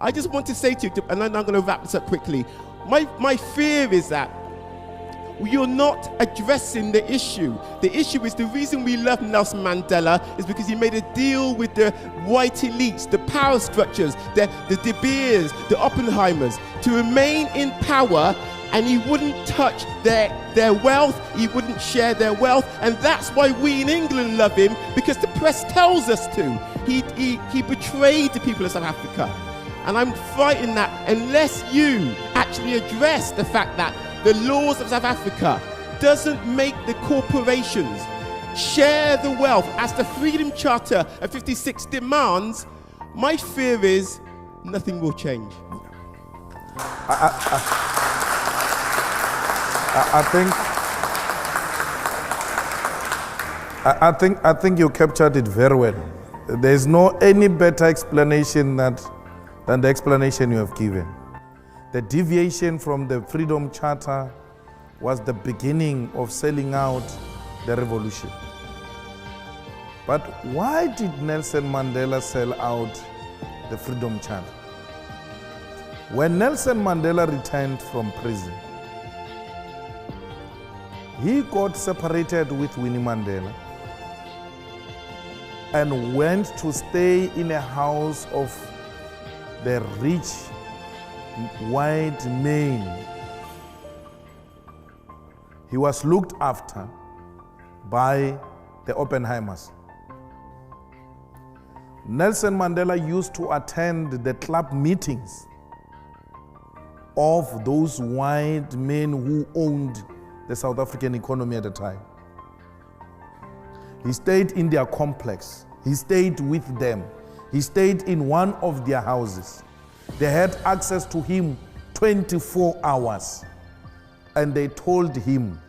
I just want to say to you, and I'm going to wrap this up quickly. My fear is that you're not addressing the issue. The issue is the reason we love Nelson Mandela is because he made a deal with the white elites, the power structures, the De Beers, the Oppenheimers, to remain in power, and he wouldn't touch their wealth, he wouldn't share their wealth, and that's why we in England love him, because the press tells us to. He betrayed the people of South Africa. And I'm frightened that unless you actually address the fact that the laws of South Africa doesn't make the corporations share the wealth as the Freedom Charter of 56 demands, my fear is nothing will change. I think you captured it very well. There's no any better explanation than the explanation you have given. The deviation from the Freedom Charter was the beginning of selling out the revolution. But why did Nelson Mandela sell out the Freedom Charter? When Nelson Mandela returned from prison, he got separated with Winnie Mandela and went to stay in a house of the rich white men. He was looked after by the Oppenheimers. Nelson Mandela used to attend the club meetings of those white men who owned the South African economy at the time. He stayed in their complex. He stayed with them. He stayed in one of their houses. They had access to him 24 hours. And they told him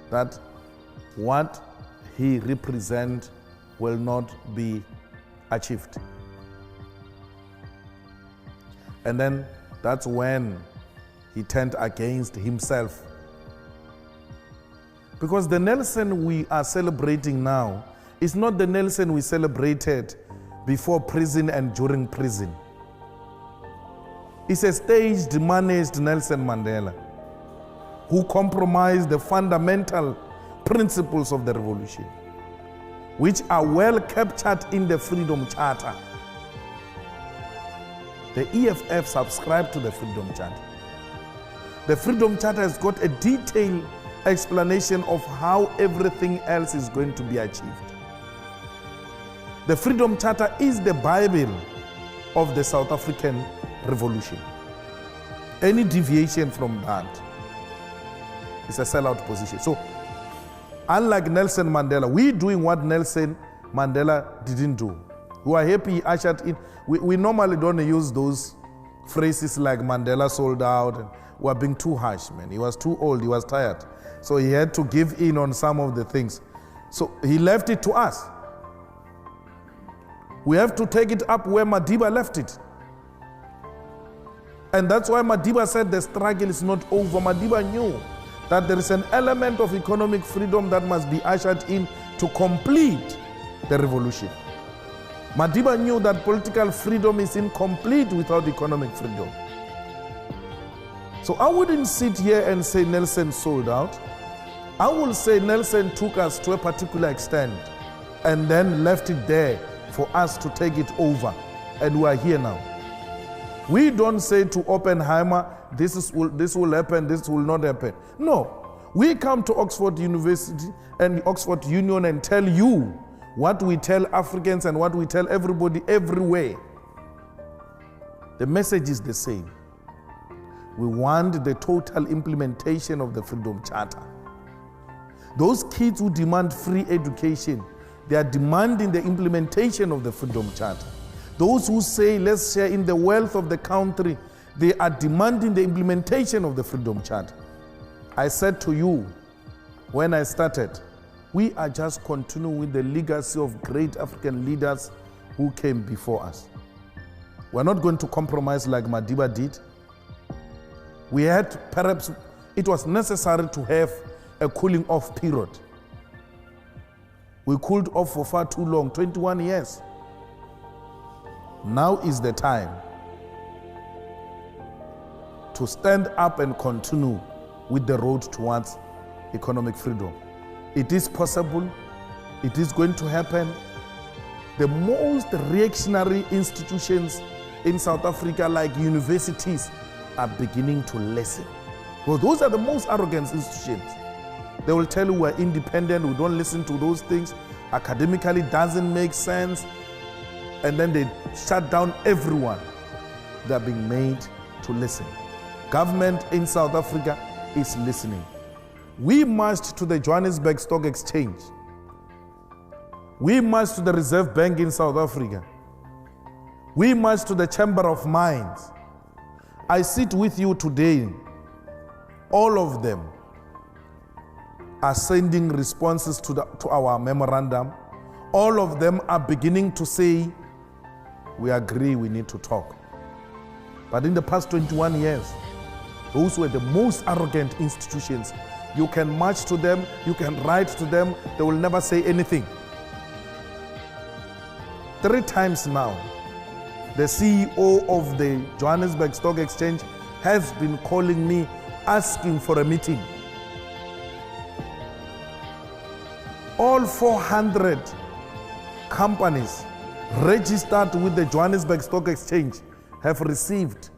that what he represents will not be achieved. And then that's when he turned against himself. Because the Nelson we are celebrating now is not the Nelson we celebrated before prison and during prison. It's a staged, managed Nelson Mandela who compromised the fundamental principles of the revolution, which are well captured in the Freedom Charter. The EFF subscribed to the Freedom Charter. The Freedom Charter has got a detailed explanation of how everything else is going to be achieved. The Freedom Charter is the Bible of the South African Revolution. Any deviation from that is a sellout position. So, unlike Nelson Mandela, we're doing what Nelson Mandela didn't do. We are happy he ushered in. We normally don't use those phrases like Mandela sold out. And we are being too harsh, man. He was too old, he was tired. So he had to give in on some of the things. So he left it to us. We have to take it up where Madiba left it. And that's why Madiba said the struggle is not over. Madiba knew that there is an element of economic freedom that must be ushered in to complete the revolution. Madiba knew that political freedom is incomplete without economic freedom. So I wouldn't sit here and say Nelson sold out. I will say Nelson took us to a particular extent and then left it there for us to take it over. And we are here now. We don't say to Oppenheimer, this will happen, this will not happen. No. We come to Oxford University and Oxford Union and tell you what we tell Africans and what we tell everybody everywhere. The message is the same. We want the total implementation of the Freedom Charter. Those kids who demand free education, they are demanding the implementation of the Freedom Charter. Those who say, let's share in the wealth of the country, they are demanding the implementation of the Freedom Charter. I said to you, when I started, we are just continuing with the legacy of great African leaders who came before us. We're not going to compromise like Madiba did. We had, perhaps, it was necessary to have a cooling off period. We cooled off for far too long, 21 years. Now is the time to stand up and continue with the road towards economic freedom. It is possible. It is going to happen. The most reactionary institutions in South Africa, like universities, are beginning to listen. Well, those are the most arrogant institutions. They will tell you we're independent, we don't listen to those things, academically doesn't make sense, and then they shut down everyone. They're being made to listen. Government in South Africa is listening. We marched to the Johannesburg Stock Exchange. We marched to the Reserve Bank in South Africa. We marched to the Chamber of Mines. I sit with you today. All of them are sending responses to our memorandum. All of them are beginning to say, we agree, we need to talk. But in the past 21 years, those were the most arrogant institutions. You can march to them, you can write to them, they will never say anything. 3 times now, the CEO of the Johannesburg Stock Exchange has been calling me, asking for a meeting. All 400 companies registered with the Johannesburg Stock Exchange have received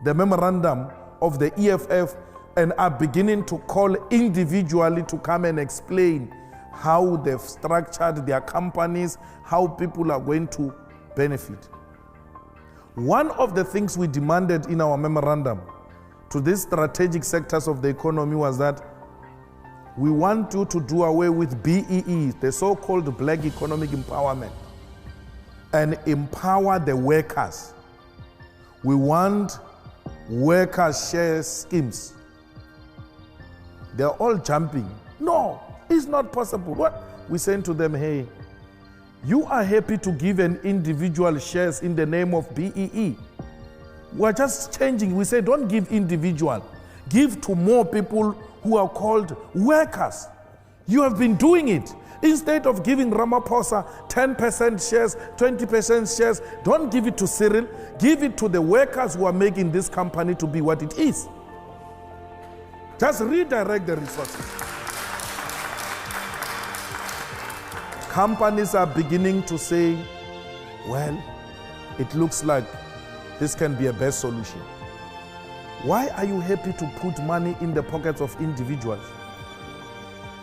the memorandum of the EFF and are beginning to call individually to come and explain how they've structured their companies, how people are going to benefit. One of the things we demanded in our memorandum to these strategic sectors of the economy was that we want you to do away with BEE, the so-called Black Economic Empowerment, and empower the workers. We want worker share schemes. They're all jumping. No, it's not possible. What? We saying to them, hey, you are happy to give an individual shares in the name of BEE. We're just changing. We say don't give individual. Give to more people who are called workers. You have been doing it. Instead of giving Ramaphosa 10% shares, 20% shares, don't give it to Cyril. Give it to the workers who are making this company to be what it is. Just redirect the resources. Companies are beginning to say, well, it looks like this can be a best solution. Why are you happy to put money in the pockets of individuals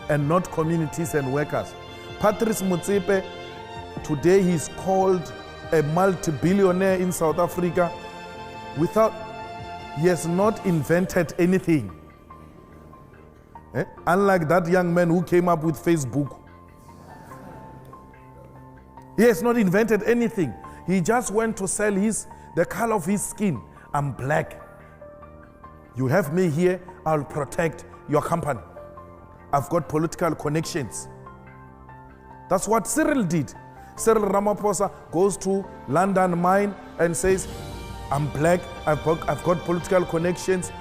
and not communities and workers? Patrice Motsepe, today he's called a multi-billionaire in South Africa he has not invented anything. Unlike that young man who came up with Facebook. He has not invented anything. He just went to sell the color of his skin. I'm black. You have me here, I'll protect your company. I've got political connections. That's what Cyril did. Cyril Ramaphosa goes to London Mine and says, I'm black, I've got political connections,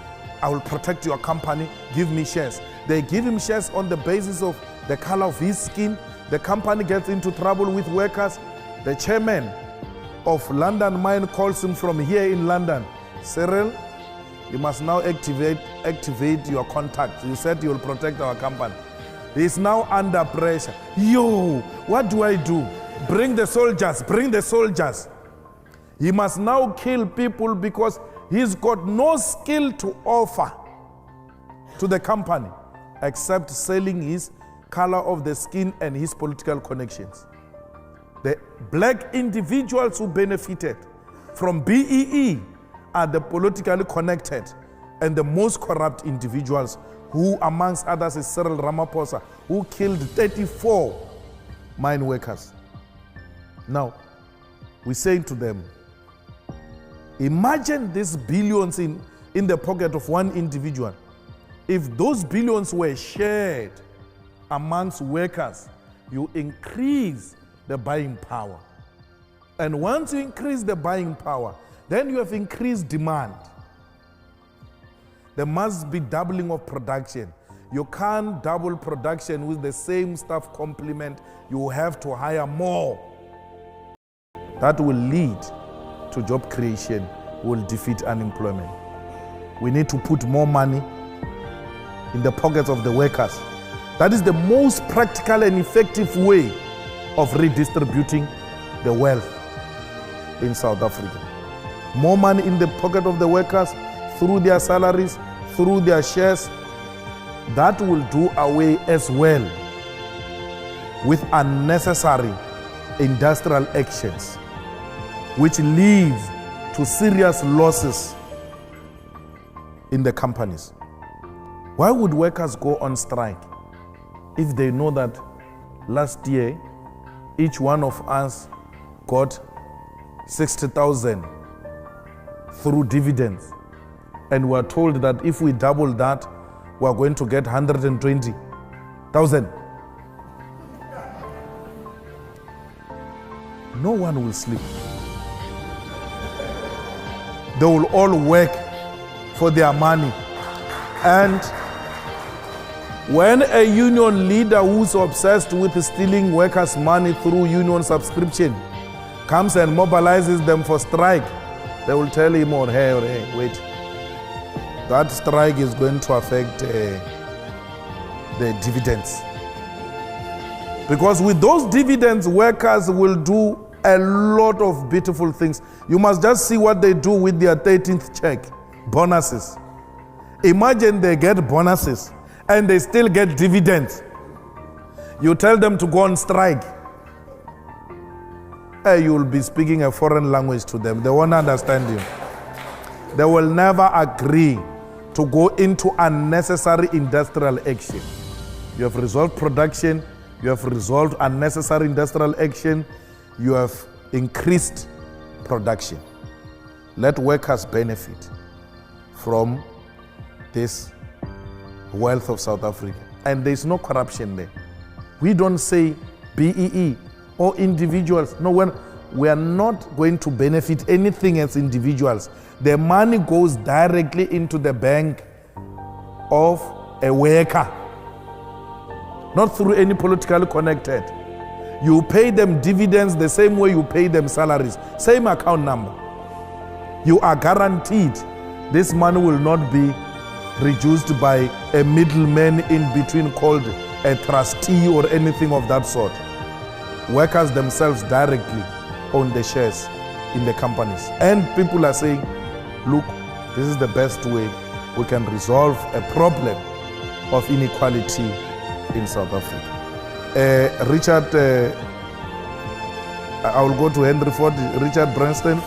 I will protect your company, give me shares. They give him shares on the basis of the color of his skin. The company gets into trouble with workers. The chairman of London Mine calls him from here in London. Cyril, you must now activate your contact. You said you will protect our company. He's now under pressure. Yo, what do I do? Bring the soldiers, bring the soldiers. He must now kill people because he's got no skill to offer to the company except selling his color of the skin and his political connections. The black individuals who benefited from BEE are the politically connected and the most corrupt individuals who, amongst others, is Cyril Ramaphosa, who killed 34 mine workers. Now, we say to them, imagine these billions in the pocket of one individual. If those billions were shared amongst workers, you increase the buying power. And once you increase the buying power, then you have increased demand. There must be doubling of production. You can't double production with the same staff complement. You have to hire more. That will lead to job creation will defeat unemployment. We need to put more money in the pockets of the workers. That is the most practical and effective way of redistributing the wealth in South Africa. More money in the pocket of the workers through their salaries, through their shares. That will do away as well with unnecessary industrial actions, which leads to serious losses in the companies. Why would workers go on strike if they know that last year each one of us got 60,000 through dividends, and we're told that if we double that, we're going to get 120,000? No one will sleep. They will all work for their money. And when a union leader who's obsessed with stealing workers' money through union subscription comes and mobilizes them for strike, they will tell him or her, hey, wait, that strike is going to affect the dividends. Because with those dividends, workers will do a lot of beautiful things. You must just see what they do with their 13th check, bonuses. Imagine they get bonuses and they still get dividends. You tell them to go on strike. You will be speaking a foreign language to them. They won't understand you. They will never agree to go into unnecessary industrial action. You have resolved production, you have resolved unnecessary industrial action, you have increased production. Let workers benefit from this wealth of South Africa. And there's no corruption there. We don't say BEE or individuals. No, we are not going to benefit anything as individuals. The money goes directly into the bank of a worker, not through any politically connected. You pay them dividends the same way you pay them salaries, same account number. You are guaranteed this money will not be reduced by a middleman in between called a trustee or anything of that sort. Workers themselves directly own the shares in the companies. And people are saying, look, this is the best way we can resolve a problem of inequality in South Africa. Richard, I will go to Henry Ford. Richard Branson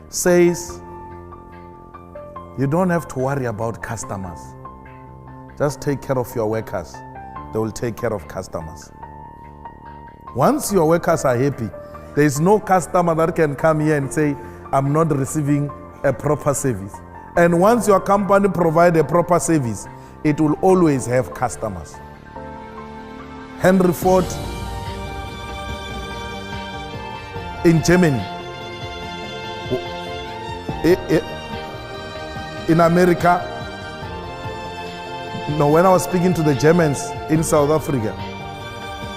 says, you don't have to worry about customers. Just take care of your workers. They will take care of customers. Once your workers are happy, there is no customer that can come here and say, I'm not receiving a proper service. And once your company provides a proper service, it will always have customers. Henry Ford in Germany, in America, when I was speaking to the Germans in South Africa,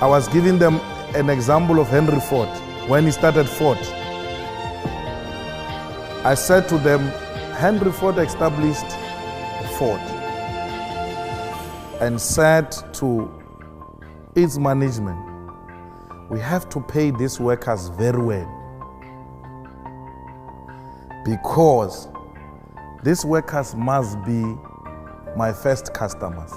I was giving them an example of Henry Ford when he started Ford. I said to them, Henry Ford established Ford and said to its management, we have to pay these workers very well, because these workers must be my first customers.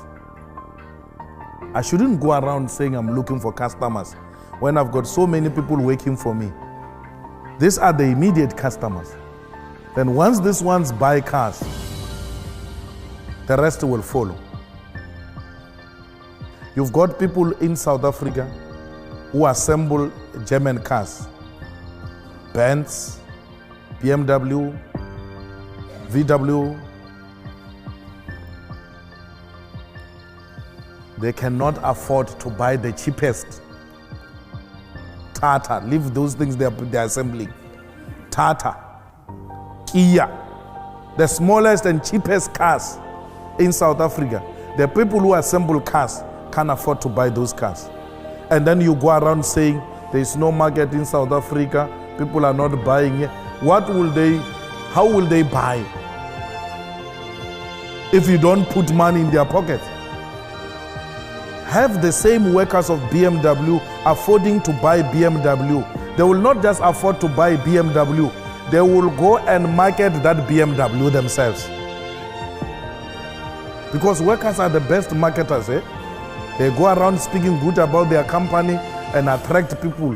I shouldn't go around saying I'm looking for customers when I've got so many people working for me. These are the immediate customers. Then once these ones buy cars, the rest will follow. You've got people in South Africa who assemble German cars, Benz, BMW, VW. They cannot afford to buy the cheapest Tata. Leave those things they're assembling. Tata, Kia, the smallest and cheapest cars in South Africa. The people who assemble cars can't afford to buy those cars. And then you go around saying there is no market in South Africa people are not buying here. How will they buy if you don't put money in their pocket? Have the same workers of BMW affording to buy BMW. They will not just afford to buy BMW, they will go and market that BMW themselves. Because workers are the best marketers, eh? They go around speaking good about their company and attract people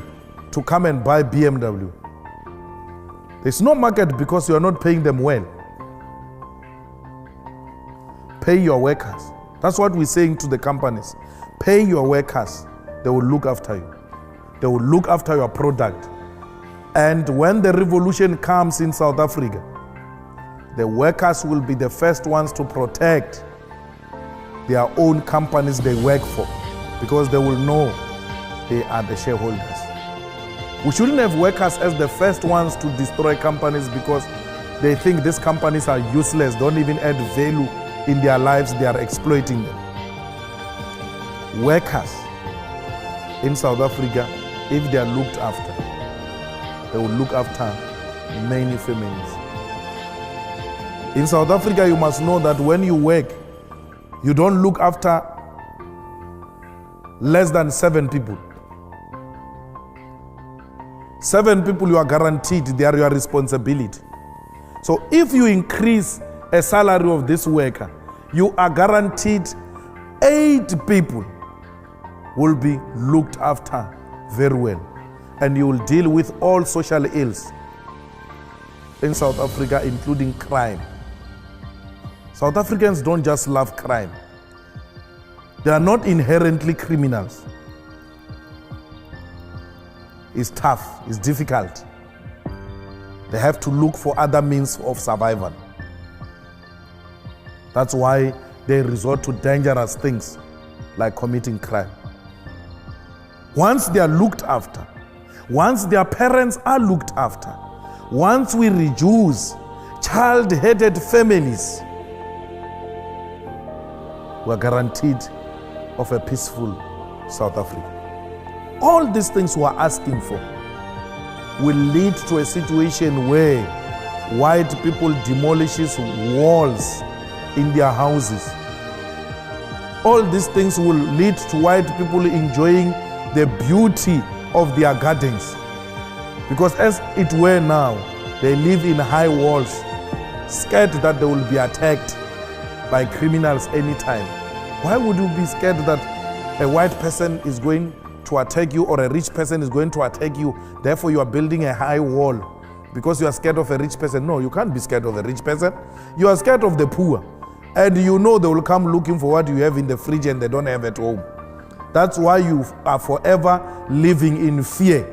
to come and buy BMW. There's no market because you are not paying them well. Pay your workers. That's what we're saying to the companies. Pay your workers. They will look after you. They will look after your product. And when the revolution comes in South Africa, the workers will be the first ones to protect their own companies they work for, because they will know they are the shareholders. We shouldn't have workers as the first ones to destroy companies because they think these companies are useless, don't even add value in their lives, they are exploiting them. Workers in South Africa, if they are looked after, they will look after many families. In South Africa, you must know that when you work, you don't look after less than 7 people. 7 people you are guaranteed, they are your responsibility. So if you increase a salary of this worker, you are guaranteed 8 people will be looked after very well. And you will deal with all social ills in South Africa, including crime. South Africans don't just love crime. They are not inherently criminals. It's tough, it's difficult. They have to look for other means of survival. That's why they resort to dangerous things like committing crime. Once they are looked after, once their parents are looked after, once we reduce child-headed families, we are guaranteed of a peaceful South Africa. All these things we are asking for will lead to a situation where white people demolishes walls in their houses. All these things will lead to white people enjoying the beauty of their gardens. Because as it were now, they live in high walls, scared that they will be attacked by criminals anytime. Why would you be scared that a white person is going to attack you or a rich person is going to attack you? Therefore, you are building a high wall because you are scared of a rich person. No, you can't be scared of a rich person. You are scared of the poor. And you know they will come looking for what you have in the fridge and they don't have at home. That's why you are forever living in fear.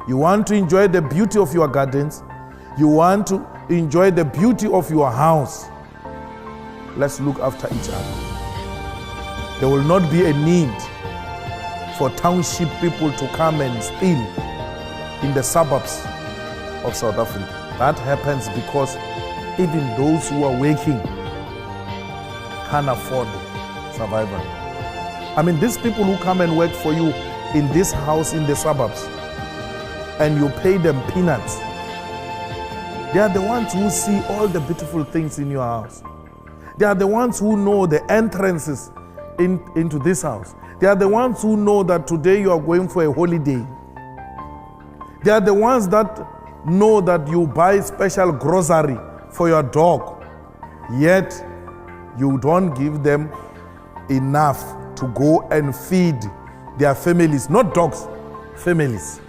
You want to enjoy the beauty of your gardens. You want to enjoy the beauty of your house. Let's look after each other. There will not be a need for township people to come and steal in the suburbs of South Africa. That happens because even those who are working can't afford survival. I mean, these people who come and work for you in this house in the suburbs and you pay them peanuts, they are the ones who see all the beautiful things in your house. They are the ones who know the entrances into this house. They are the ones who know that today you are going for a holiday. They are the ones that know that you buy special grocery for your dog, yet you don't give them enough to go and feed their families, not dogs, families.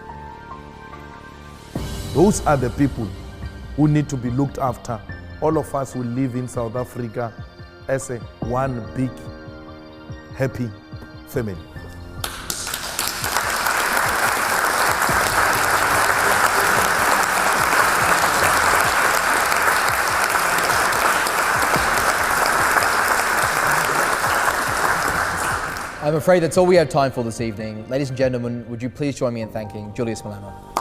Those are the people who need to be looked after. All of us will live in South Africa as a one big, happy family. I'm afraid that's all we have time for this evening. Ladies and gentlemen, would you please join me in thanking Julius Malema?